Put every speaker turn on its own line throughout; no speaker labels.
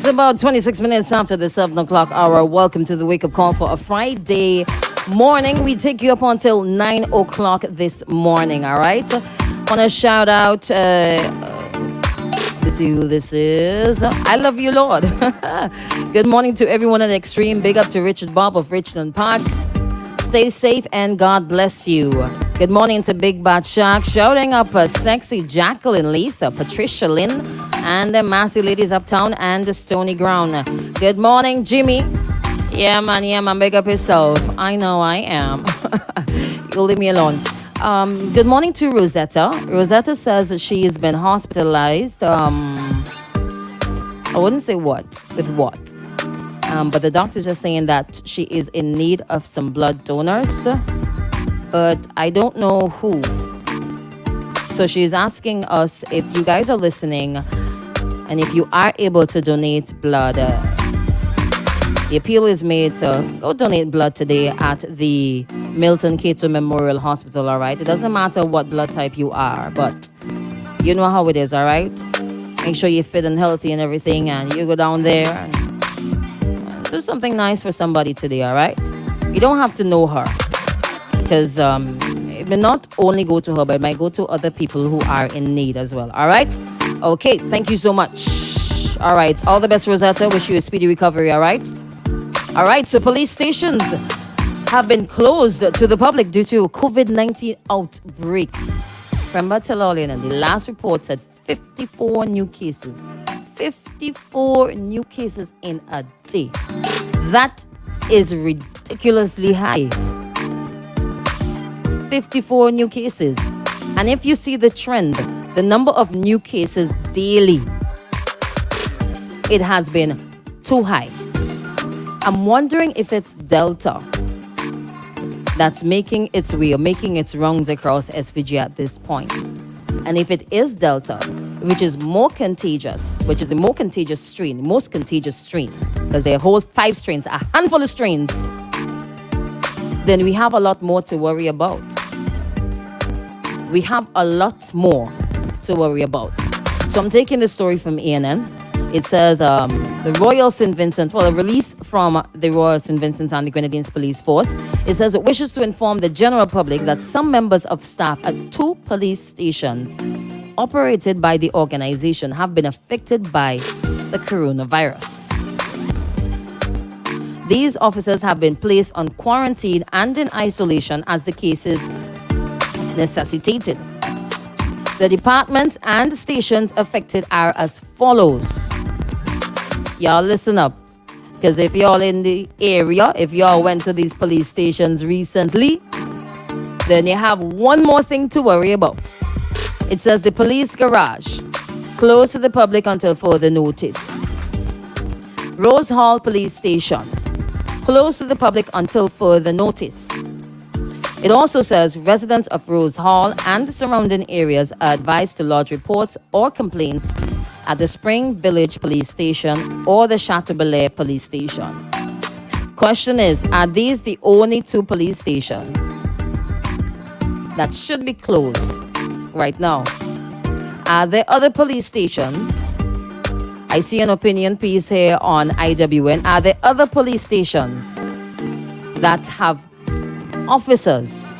It's about 26 minutes after the 7 o'clock hour. Welcome to the wake up call for a Friday morning. We take you up until 9 o'clock this morning, all right? Want to shout out, let's see who this is. I love you, Lord. Good morning to everyone at Extreme. Big up to Richard Bob of Richland Park. Stay safe and God bless you. Good morning to Big Bad Shark. Shouting up sexy Jacqueline, Lisa, Patricia Lynn, and the Massey Ladies Uptown and the Stony Ground. Good morning, Jimmy. Yeah, man, big up yourself. I know I am. You'll leave me alone. Good morning to Rosetta. Rosetta says that she has been hospitalized. I wouldn't say with what. But the doctor's just saying that she is in need of some blood donors, but I don't know who. So she's asking us if you guys are listening and if you are able to donate blood. The appeal is made to go donate blood today at the Milton Cato Memorial Hospital, all right? It doesn't matter what blood type you are, but you know how it is, all right? Make sure you're fit and healthy and everything, and you go down there and do something nice for somebody today, all right? You don't have to know her, because it may not only go to her, but it might go to other people who are in need as well, all right? Okay, thank you so much. All right, all the best, Rosetta. Wish you a speedy recovery, all right? All right, so police stations have been closed to the public due to COVID-19 outbreak. Remember, tell all you know, the last report said 54 new cases. 54 new cases in a day. That is ridiculously high. 54 new cases. And if you see the trend, the number of new cases daily, it has been too high. I'm wondering if it's Delta that's making its way or making its rounds across SVG at this point. And if it is Delta, which is more contagious, which is the more contagious strain, most contagious strain, because there are whole 5 strains, a handful of strains, then we have a lot more to worry about. We have a lot more to worry about. So I'm taking this story from ANN. It says the Royal St. Vincent, a release from the Royal St. Vincent and the Grenadines Police Force. It says it wishes to inform the general public that some members of staff at 2 police stations operated by the organization have been affected by the coronavirus. These officers have been placed on quarantine and in isolation as the cases necessitated. The departments and stations affected are as follows. Y'all listen up, because if y'all in the area, if y'all went to these police stations recently, then you have one more thing to worry about. It says the police garage closed to the public until further notice. Rose Hall Police Station closed to the public until further notice. It also says residents of Rose Hall and the surrounding areas are advised to lodge reports or complaints at the Spring Village Police Station or the Chateau Belair Police Station. Question is, are these the only 2 police stations that should be closed right now? Are there other police stations? I see an opinion piece here on IWN. Are there other police stations that have officers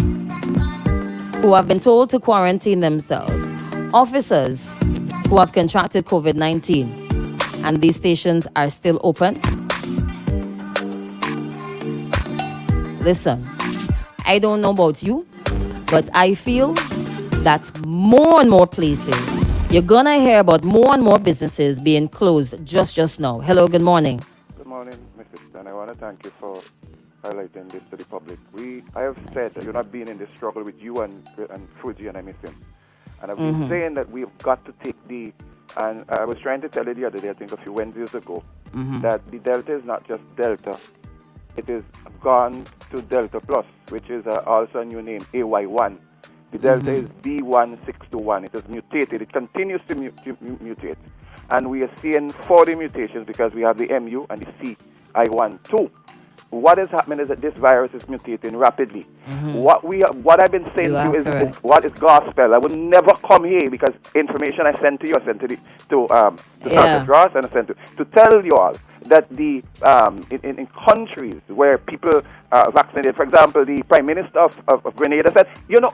who have been told to quarantine themselves? Officers who have contracted COVID-19 and these stations are still open? Listen, I don't know about you, but I feel that more and more places, you're gonna hear about more and more businesses being closed just now. Hello, good morning.
Good morning, Mrs. Stan. I want to thank you for highlighting this to the public. I have said that you're not being in this struggle with you and Fuji, and I miss him. And I've been saying that we've got to take and I was trying to tell you the other day, I think a few Wednesdays ago, that the Delta is not just Delta. It is gone to Delta Plus, which is also a new name, AY1. The Delta is B1621. It has mutated. It continues to mutate. And we are seeing 40 mutations because we have the MU and the CI1 too. what is happening is that this virus is mutating rapidly. What I've been saying
You
to
are
you is
correct.
what is gospel. I would never come here because information I sent to you, I sent to
Yeah.
Dr. Ross, and I sent to tell you all that the in countries where people are vaccinated, for example, the Prime Minister of Grenada said,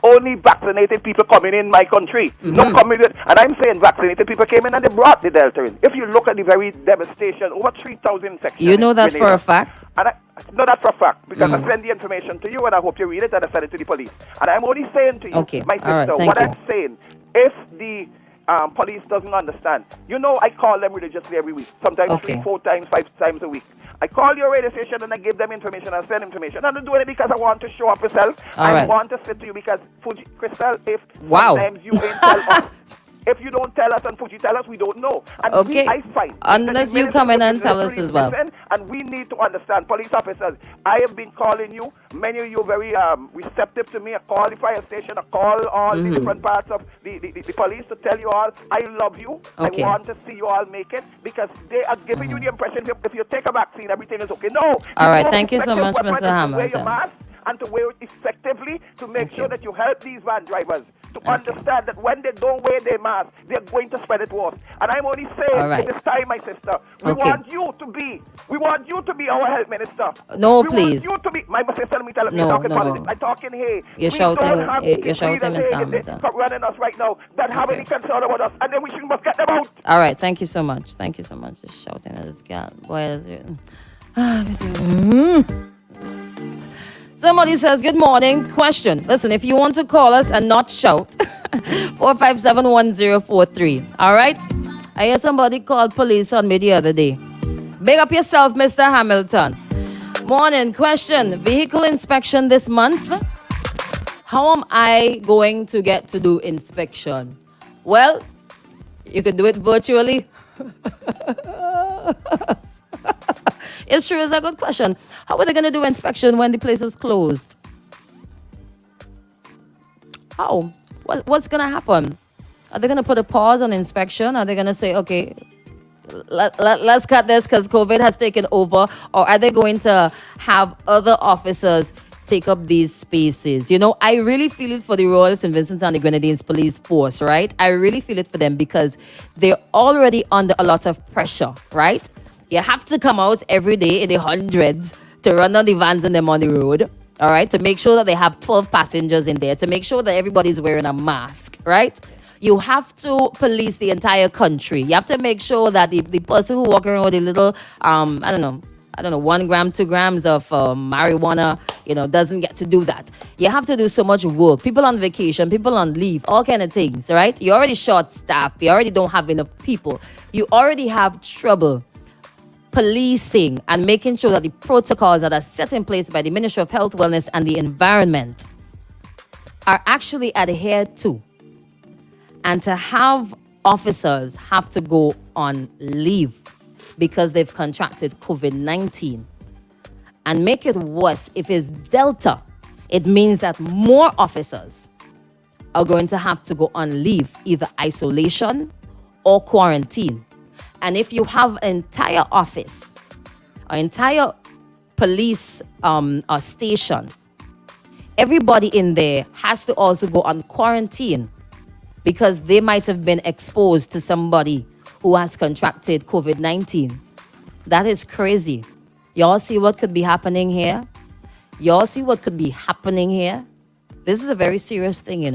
only vaccinated people coming in my country. No coming in. And I'm saying vaccinated people came in and they brought the Delta in. If you look at the very devastation, over 3,000 sections.
You know that for a fact?
And I know that for a fact because I send the information to you and I hope you read it and I send it to the police. And I'm only saying to you,
Okay.
my sister,
All right. Thank
what
you.
I'm saying, if the police doesn't understand, I call them religiously every week, sometimes
Okay.
3, 4 times, 5 times a week. I call your radio station and I give them information and send information. I'm not doing it because I want to show up myself.
All
I
right.
want to say to you because Crystal, if
Wow.
sometimes you ain't tell us. If you don't tell us and Fuji tell us, we don't know. And
Okay.
I fight.
Unless
that the
you come in and
minister
tell us
literally
as well.
listen, and we need to understand, police officers, I have been calling you. Many of you very receptive to me. I call the fire station. I call all the different parts of the police to tell you all, I love you.
Okay.
I want to see you all make it because they are giving you the impression if you take a vaccine, everything is okay. No.
All right.
The
Thank you so
most
much,
effective
Mr.
weapon is to wear your
Hamilton.
mask and to wear it effectively to make
Okay.
sure that you help these van drivers to understand that when they don't wear their mask, they're going to spread it worse. And I'm only saying,
All right.
it is time, my sister. We
Okay.
want you to be our health minister.
No,
we
please.
Want you to be, my sister, let me tell you,
No,
talking
no.
politics. I'm talking here.
You're
We
shouting-
don't have
you're
people
shouting,
leaders
Mr.
here
Hamilton.
running us right now that have any
Okay.
concern about us, and then we must get them out.
All right. Thank you so much. Thank you so much. Just shouting at this guy. Boy, is it? Somebody says, good morning. Question. Listen, if you want to call us and not shout, 4571043. All right? I hear somebody called police on me the other day. Big up yourself, Mr. Hamilton. Morning. Question. Vehicle inspection this month. How am I going to get to do inspection? Well, you could do it virtually. It's true, it's a good question. How are they going to do inspection when the place is closed? How? What's going to happen? Are they going to put a pause on inspection? Are they going to say, okay, let's cut this because COVID has taken over? Or are they going to have other officers take up these spaces? I really feel it for the Royal St. Vincent and the Grenadines Police Force, right? I really feel it for them because they're already under a lot of pressure, right? You have to come out every day in the hundreds to run on the vans and them on the road, all right? To make sure that they have 12 passengers in there, to make sure that everybody's wearing a mask, right? You have to police the entire country. You have to make sure that the person who walking around with a little, I don't know, 1 gram, 2 grams of marijuana, doesn't get to do that. You have to do so much work. People on vacation, people on leave, all kind of things, right? You already short staffed. You already don't have enough people. You already have trouble policing and making sure that the protocols that are set in place by the Ministry of Health, Wellness and the Environment are actually adhered to. And to have officers have to go on leave because they've contracted COVID-19 and make it worse if it's Delta, it means that more officers are going to have to go on leave, either isolation or quarantine. And if you have an entire office, an entire police station, everybody in there has to also go on quarantine because they might have been exposed to somebody who has contracted COVID-19. That is crazy. Y'all see what could be happening here? Y'all see what could be happening here? This is a very serious thing,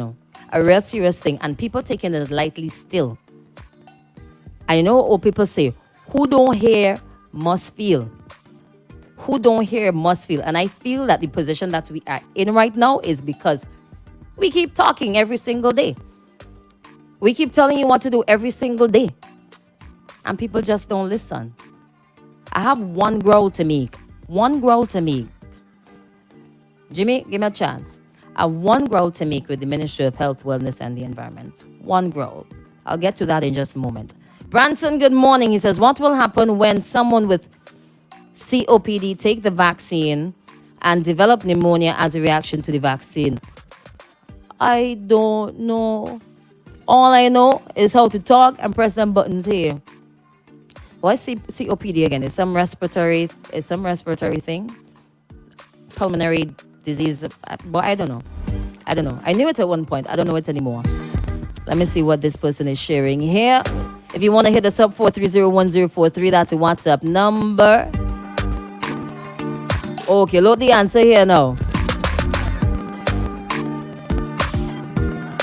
a real serious thing, and people taking it lightly still. I know what people say, who don't hear must feel. Who don't hear must feel. And I feel that the position that we are in right now is because we keep talking every single day. We keep telling you what to do every single day. And people just don't listen. I have one growl to make. One growl to make. Jimmy, give me a chance. I have one growl to make with the Ministry of Health, Wellness and the Environment. One growl. I'll get to that in just a moment. Branson, good morning. He says, what will happen when someone with COPD take the vaccine and develop pneumonia as a reaction to the vaccine? I don't know. All I know is how to talk and press them buttons here. What's COPD again? Is some respiratory thing? pulmonary disease. But I don't know. I knew it at one point. I don't know it anymore. Let me see what this person is sharing here. If you want to hit us up, 4301043, that's a WhatsApp number. Okay, load the answer here now.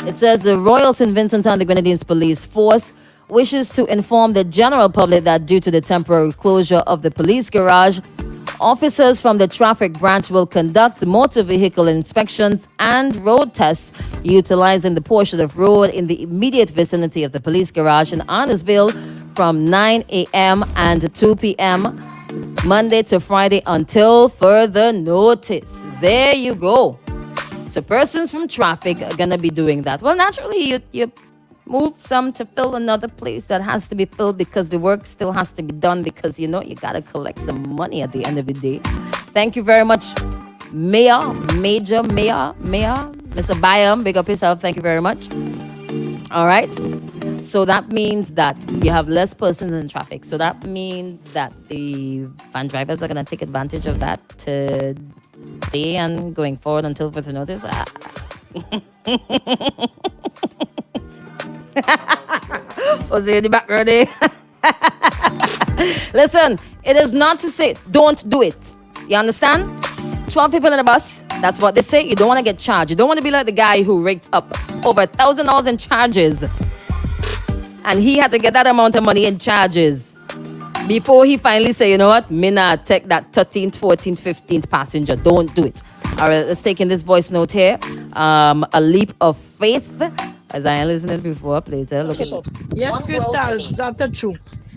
It says the Royal St. Vincent and the Grenadines Police Force wishes to inform the general public that due to the temporary closure of the police garage, officers from the traffic branch will conduct motor vehicle inspections and road tests utilizing the portion of road in the immediate vicinity of the police garage in Arnesville from 9 a.m. and 2 p.m. Monday to Friday until further notice. There you go. So persons from traffic are going to be doing that. Well, naturally, you move some to fill another place that has to be filled because the work still has to be done because, you got to collect some money at the end of the day. Thank you very much, Mayor, Mr. Byam, big up yourself. Thank you very much. All right. So that means that you have less persons in traffic. So that means that the van drivers are going to take advantage of that today and going forward until further notice. Was in the background there? Listen, it is not to say don't do it. You understand? 12 people in the bus. That's what they say. You don't want to get charged. You don't want to be like the guy who raked up over $1,000 in charges. And he had to get that amount of money in charges before he finally say, you know what? Me not take that 13th, 14th, 15th passenger. Don't do it. All right, let's take in this voice note here. A leap of faith. As I listened before, later. Look at it.
Yes, Crystal, that's true.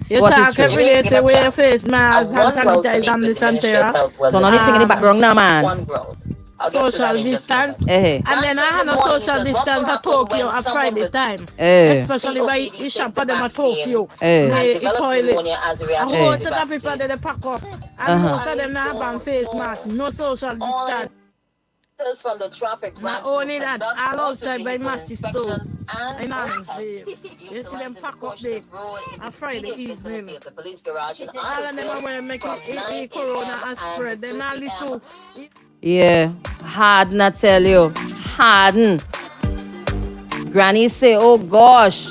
You talk every day to wear your face mask, hand sanitizer, and this and that.
So now anything in the background now, man.
Social distance. And then I have no social distance at Tokyo at Friday time. Especially by you shop for them at Tokyo. The toilet. A whole set of people that they pack up. And most of them now have face mask. No social distance.
From the traffic
not only that, all outside by Massy Store. I know, you see them pack up there on Friday evening. All of them are going to make it corona and spread. They're not little.
Yeah, hard not tell you. Harden. Granny say, oh gosh,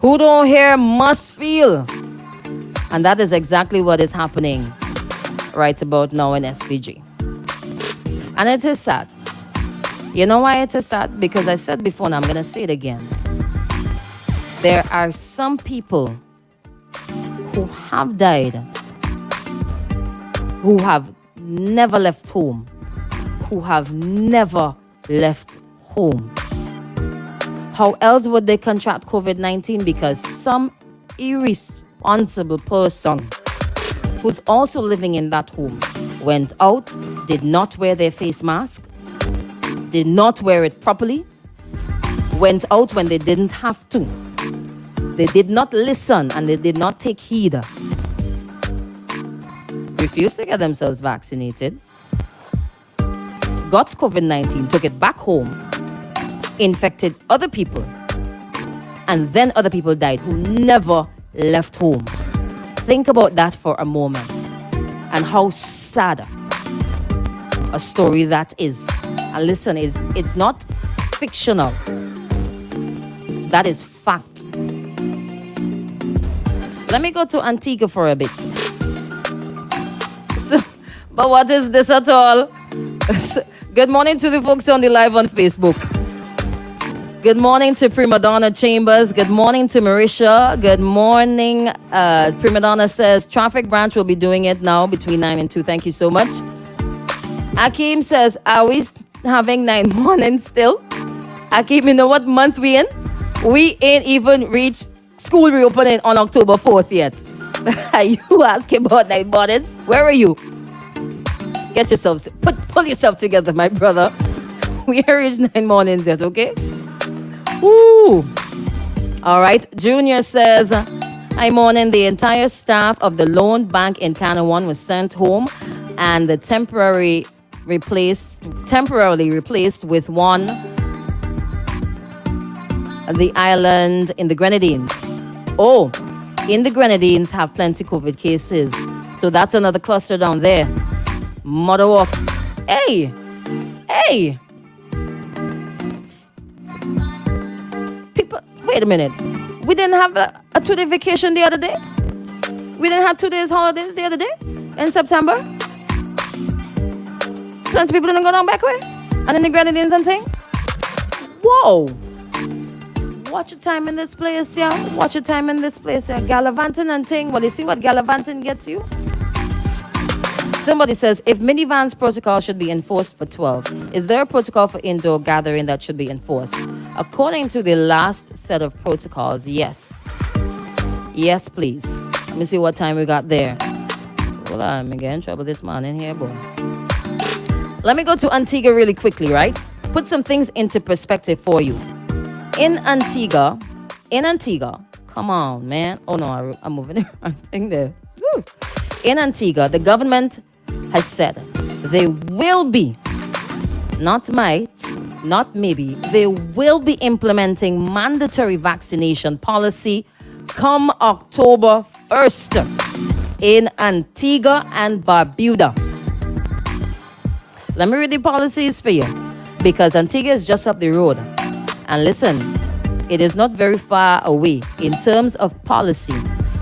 who don't hear must feel. And that is exactly what is happening right about now in SPG. And it is sad. You know why it is sad? Because I said before and I'm going to say it again. There are some people who have died, who have never left home, who have never left home. How else would they contract COVID-19? Because some irresponsible person who's also living in that home went out, did not wear their face mask, did not wear it properly, went out when they didn't have to. They did not listen and they did not take heed. Refused to get themselves vaccinated, got COVID-19, took it back home, infected other people, and then other people died who never left home. Think about that for a moment and how sad a story that is. And listen, it's not fictional. That is fact. Let me go to Antigua for a bit. But what is this at all? Good morning to the folks on the live on Facebook. Good morning to Prima Donna Chambers. Good morning to Marisha. Good morning. Prima Donna says, traffic branch will be doing it now between 9 and 2. Thank you so much. Akeem says, are we having 9 mornings still? Akeem, you know what month we in? We ain't even reached school reopening on October 4th yet. Are you asking about 9 mornings? Where are you? Get yourself, pull yourself together, my brother. We ain't reached 9 mornings yet, okay? Ooh. All right. Junior says, hi, morning. The entire staff of the loan bank in Canawan was sent home and the temporarily replaced with one the island in the Grenadines. Oh, in the Grenadines have plenty COVID cases. So that's another cluster down there. Mother of Hey. People, wait a minute. We didn't have a 2-day vacation the other day? We didn't have 2 days holidays the other day in September? Plenty of people didn't go down back way? And in the Grenadines and thing? Whoa. Watch your time in this place, yeah. Watch your time in this place, yeah. Gallivanting and thing. Well, you see what gallivanting gets you? Somebody says, if minivans protocol should be enforced for 12, is there a protocol for indoor gathering that should be enforced? According to the last set of protocols, yes. Yes, please. Let me see what time we got there. Hold on, I'm getting in trouble this morning here, boy. Let me go to Antigua really quickly, right? Put some things into perspective for you. In Antigua, come on, man. Oh no, I'm moving the wrong thing there. Woo. In Antigua, the government has said they will be, not might, not maybe, they will be implementing mandatory vaccination policy come October 1st in Antigua and Barbuda. Let me read the policies for you, because Antigua is just up the road. And listen, it is not very far away in terms of policy.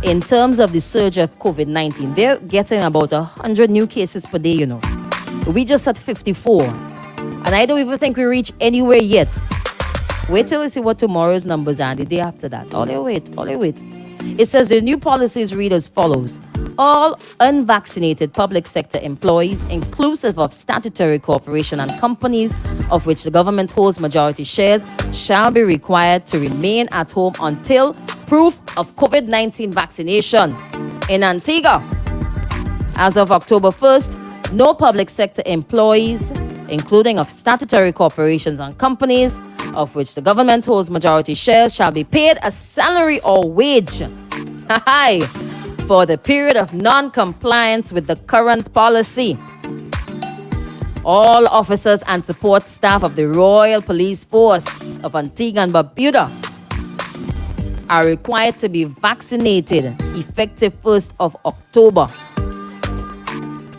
In terms of the surge of COVID-19, they're getting about 100 new cases per day, you know. We just at 54. And I don't even think we reach anywhere yet. Wait till you see what tomorrow's numbers are, the day after that. All you wait. It says the new policies read as follows. All unvaccinated public sector employees, inclusive of statutory corporation and companies of which the government holds majority shares, shall be required to remain at home until proof of COVID-19 vaccination. In Antigua, as of October 1st, no public sector employees, including of statutory corporations and companies of which the government holds majority shares, shall be paid a salary or wage for the period of non-compliance with the current policy. All officers and support staff of the Royal Police Force of Antigua and Barbuda are required to be vaccinated effective 1st of October.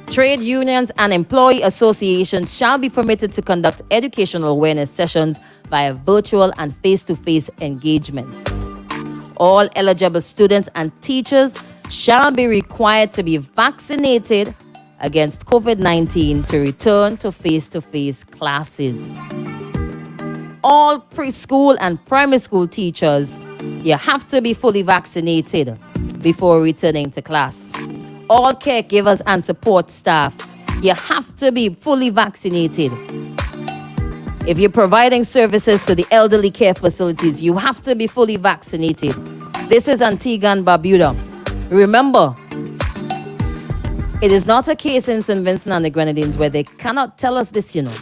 Trade unions and employee associations shall be permitted to conduct educational awareness sessions via virtual and face-to-face engagements. All eligible students and teachers shall be required to be vaccinated against COVID-19 to return to face-to-face classes. All preschool and primary school teachers, you have to be fully vaccinated before returning to class. All caregivers and support staff, you have to be fully vaccinated. If you're providing services to the elderly care facilities, you have to be fully vaccinated. This is Antigua and Barbuda. Remember, it is not a case in St. Vincent and the Grenadines where they cannot tell us this, you know,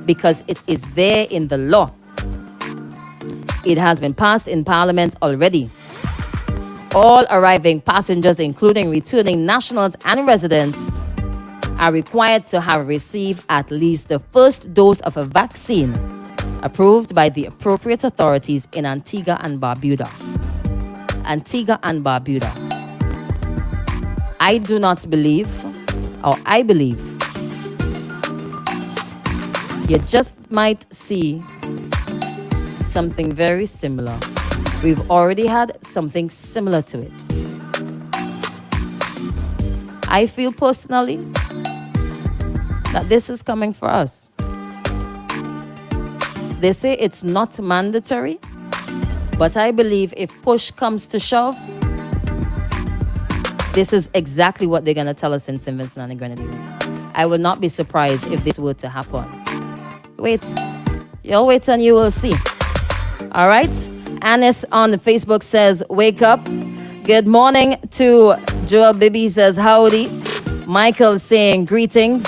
because it is there in the law. It has been passed in Parliament already. All arriving passengers, including returning nationals and residents, are required to have received at least the first dose of a vaccine approved by the appropriate authorities in Antigua and Barbuda. Antigua and Barbuda. I do not believe, or I believe, you just might see something very similar. We've already had something similar to it. I feel personally that this is coming for us. They say it's not mandatory, but I believe if push comes to shove, this is exactly what they're going to tell us in St. Vincent and the Grenadines. I would not be surprised if this were to happen. Wait. You'll wait and you will see. All right? Anis on the Facebook says, wake up. Good morning to Joel Bibi says, howdy. Michael saying, greetings.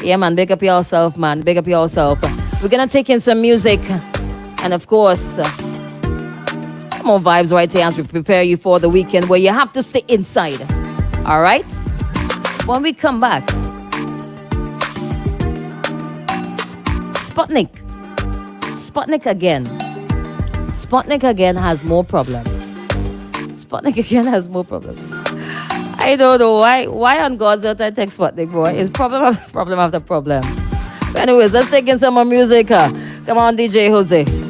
Yeah, man, big up yourself, man. Big up yourself. We're going to take in some music. And of course, some more vibes right here as we prepare you for the weekend where you have to stay inside. All right? When we come back, Sputnik again. Sputnik again has more problems. I I don't know why on God's earth I take Sputnik, boy. It's problem after problem after problem. Anyways, let's take in some more music. Come on, DJ Jose.